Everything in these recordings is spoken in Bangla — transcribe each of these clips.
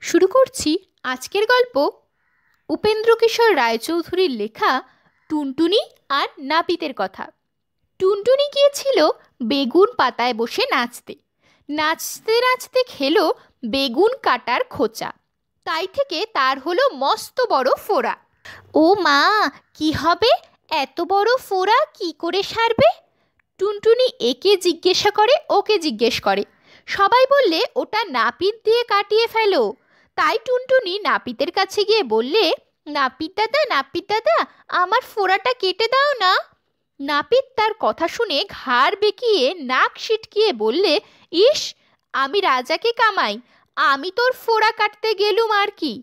শুরু করছি আজকের গল্প উপেন্দ্রকিশোর রায়চৌধুরীর লেখা টুনটুনি আর নাপিতের কথা। টুনটুনি গিয়েছিল বেগুন পাতায় বসে নাচতে। নাচতে নাচতে খেলো বেগুন কাটার খোঁচা। তাই থেকে তার হলো মস্ত বড় ফোড়া। ও মা, কি হবে? এত বড় ফোড়া কি করে সারবে? টুনটুনি একে জিজ্ঞাসা করে, ওকে জিজ্ঞেস করে। সবাই বললে ওটা নাপিত দিয়ে কাটিয়ে ফেলো। তাই টুনটুনি নাপিতের কাছে গিয়ে বললে, নাপিত দাদা, আমার ফোড়াটা কেটে দাও না। নাপিত তার কথা শুনে ঘাড় বেঁকিয়ে নাক সিটকিয়ে বললে, ইস, আমি রাজাকে কামাই, আমি তোর ফোড়া কাটতে গেলুম আর কি।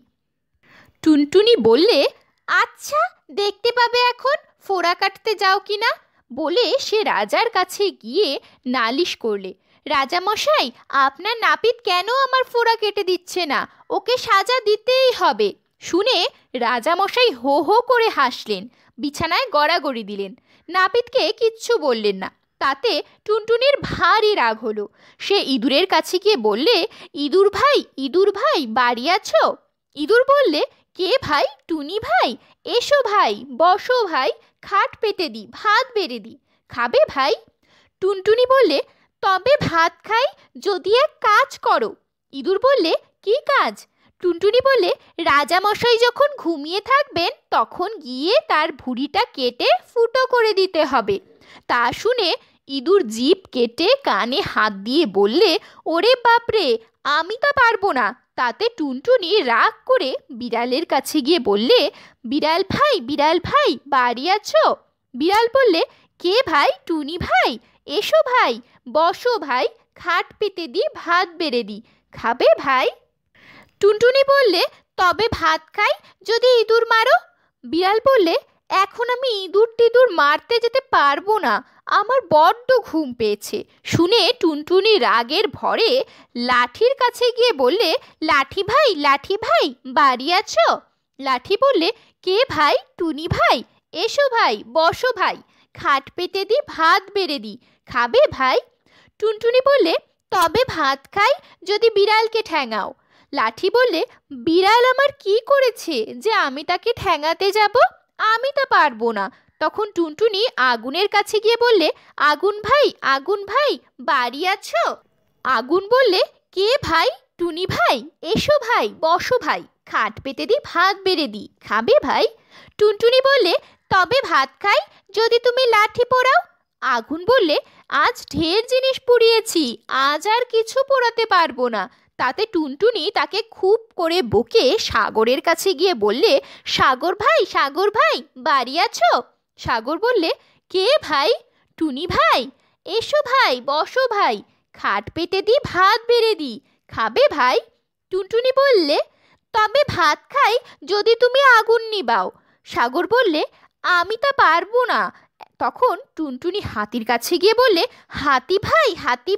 টুনটুনি বললে, আচ্ছা, দেখতে পাবে এখন ফোড়া কাটতে যাও কিনা। বলে সে রাজার কাছে গিয়ে নালিশ করলে, রাজামশাই, আপনার নাপিত কেন আমার ফোড়া কেটে দিচ্ছে না? ওকে সাজা দিতেই হবে। শুনে রাজামশাই হো হো করে হাসলেন, বিছানায় গড়াগড়ি দিলেন। নাপিতকে কিচ্ছু বললেন না। তাতে টুনটুনির ভারী রাগ হলো। সে ইঁদুরের কাছে গিয়ে বললে, ইঁদুর ভাই, বাড়ি আছো? ইঁদুর বললে, কে ভাই? টুনি ভাই। এসো ভাই, বসো ভাই, খাট পেতে দি, ভাত বেড়ে দি, খাবে ভাই? টুনটুনি বললে, তবে ভাত খাই যদি এক কাজ করো। ইঁদুর বললে, কি কাজ? টুনটুনি বললে, রাজামশাই যখন ঘুমিয়ে থাকবেন তখন গিয়ে তার ভুঁড়িটা কেটে ফুটো করে দিতে হবে। তা শুনে ইঁদুর জিভ কেটে কানে হাত দিয়ে বললে, ওরে বাপরে, আমি তা পারবো না। তাতে টুনটুনি রাগ করে বিড়ালের কাছে গিয়ে বললে, বিড়াল ভাই, বাড়ি আছো? বিড়াল বললে, কে ভাই? টুনি ভাই। এসো ভাই, বসো ভাই, খাট পেতে দি, ভাত বেড়ে দি, খাবে ভাই? টুনটুনি বললে, তবে ভাত খাই যদি ইঁদুর মারো। বিড়াল বললে, এখন আমি ইঁদুর টিঁদুর মারতে যেতে পারবো না, আমার বড্ড ঘুম পেয়েছে। শুনে টুনটুনি রাগের ভরে লাঠির কাছে গিয়ে বললে, লাঠি ভাই, বাড়ি আছো? লাঠি বললে, কে ভাই? টুনি ভাই। এসো ভাই, বসো ভাই, খাট পেতে দি, ভাত বেড়ে দি, খাবে ভাই? টুনটুনি বললে, তবে ভাত খাই যদি বিড়ালকে ঠ্যাঙাও। লাঠি বললে, বিড়াল আমার কি করেছে যে আমি তাকে ঠ্যাঙাতে যাব? আমি তা পারবো না। তখন টুনটুনি আগুনের কাছে গিয়ে বললে, আগুন ভাই, বাড়ি আছো? আগুন বললে, কে ভাই? টুনি ভাই। এসো ভাই, বসো ভাই, খাট পেতে দি, ভাত বেড়ে দি, খাবে ভাই? টুনটুনি বললে, তবে ভাত খাই যদি তুমি লাঠি পোড়াও। আগুন বললে, আজ ঢের জিনিস পুড়িয়েছি, আজ আর কিছু পোড়াতে পারবো না। তাতে টুনটুনি তাকে খুব করে বকে সাগরের কাছে গিয়ে বললে, সাগর ভাই, বাড়ি আছো? সাগর বললে, কে ভাই? টুনি ভাই। এসো ভাই, বসো ভাই, খাট পেতে দি, ভাত বেড়ে দি, খাবে ভাই? টুনটুনি বললে, তবে ভাত খাই যদি তুমি আগুন নিবাও। সাগর বললে, আমি তা পারবো না। তখন টুনটুনি হাতির কাছে গিয়ে বললে, হাতি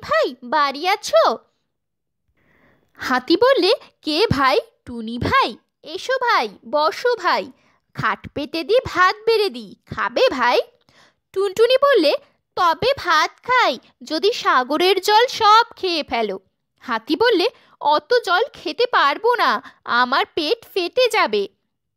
ভাই, বাড়ি আছো? হাতি বললে, কে ভাই? টুনি ভাই। এসো ভাই, বসো ভাই, খাট পেতে দি, ভাত বেড়ে দি, খাবে ভাই? টুনটুনি বললে, তবে ভাত খাই যদি সাগরের জল সব খেয়ে ফেলো। হাতি বললে, অত জল খেতে পারবো না, আমার পেট ফেটে যাবে।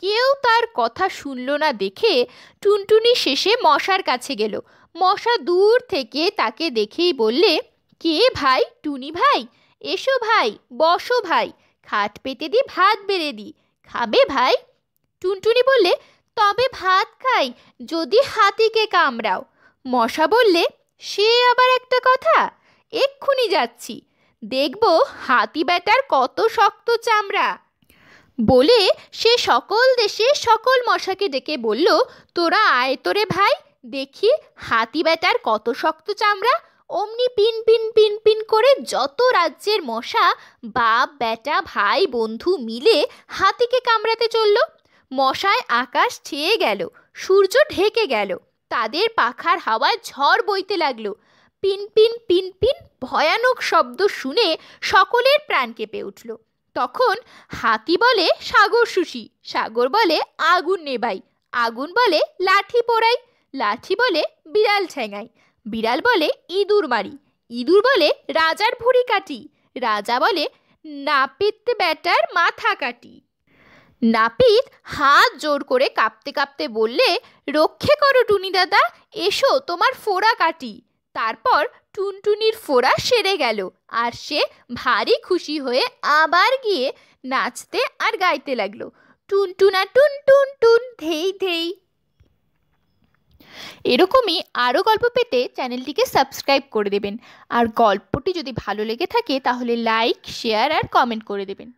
কেউ তার কথা শুনল না দেখে টুনটুনি শেষে মশার কাছে গেল। মশা দূর থেকে তাকে দেখেই বললে, কে ভাই? টুনি ভাই। এসো ভাই, বসো ভাই, খাট পেতে দি, ভাত বেড়ে দি, খাবে ভাই? টুনটুনি বললে, তবে ভাত খাই যদি হাতিকে কামড়াও। মশা বললে, সে আবার একটা কথা, এক্ষুনি যাচ্ছি, দেখব হাতি বেটার কত শক্ত চামড়া। বলে সে সকল দেশে সকল মশাকে ডেকে বলল, তোরা আয় তোরে ভাই, দেখি হাতি বেটার কত শক্ত চামড়া। অমনি পিন পিন পিন পিন করে যত রাজ্যের মশা বাপ বেটা ভাই বন্ধু মিলে হাতিকে কামড়াতে চলল। মশায় আকাশ ছেয়ে গেল, সূর্য ঢেকে গেল, তাদের পাখার হাওয়ায় ঝড় বইতে লাগলো। পিন পিন পিন পিন ভয়ানক শব্দ শুনে সকলের প্রাণ কেঁপে উঠল। তখন হাতি বলে, সাগর শুষি, সাগর বলে, আগুন নেবাই, আগুন বলে, লাঠি পোড়াই, লাঠি বলে, বিড়াল ঠ্যাঙাই, বিড়াল বলে, ইঁদুর মারি, ইঁদুর বলে, রাজার ভুঁড়ি কাটি, রাজা বলে, নাপিত বেটার মাথা কাটি। নাপিত হাত জোর করে কাঁপতে কাঁপতে বললে, রক্ষে করো টুনি দাদা, এসো তোমার ফোঁড়া কাটি। তারপর টুনটুনির ফোঁড়া সেরে গেল, আর সে ভারী খুশি হয়ে আবার গিয়ে নাচতে আর গাইতে লাগলো, টুনটুনা টুন টুন টুন ধেই ধেই। এরকমই আরও গল্প পেতে চ্যানেলটিকে সাবস্ক্রাইব করে দেবেন। আর গল্পটি যদি ভালো লেগে থাকে তাহলে লাইক, শেয়ার আর কমেন্ট করে দেবেন।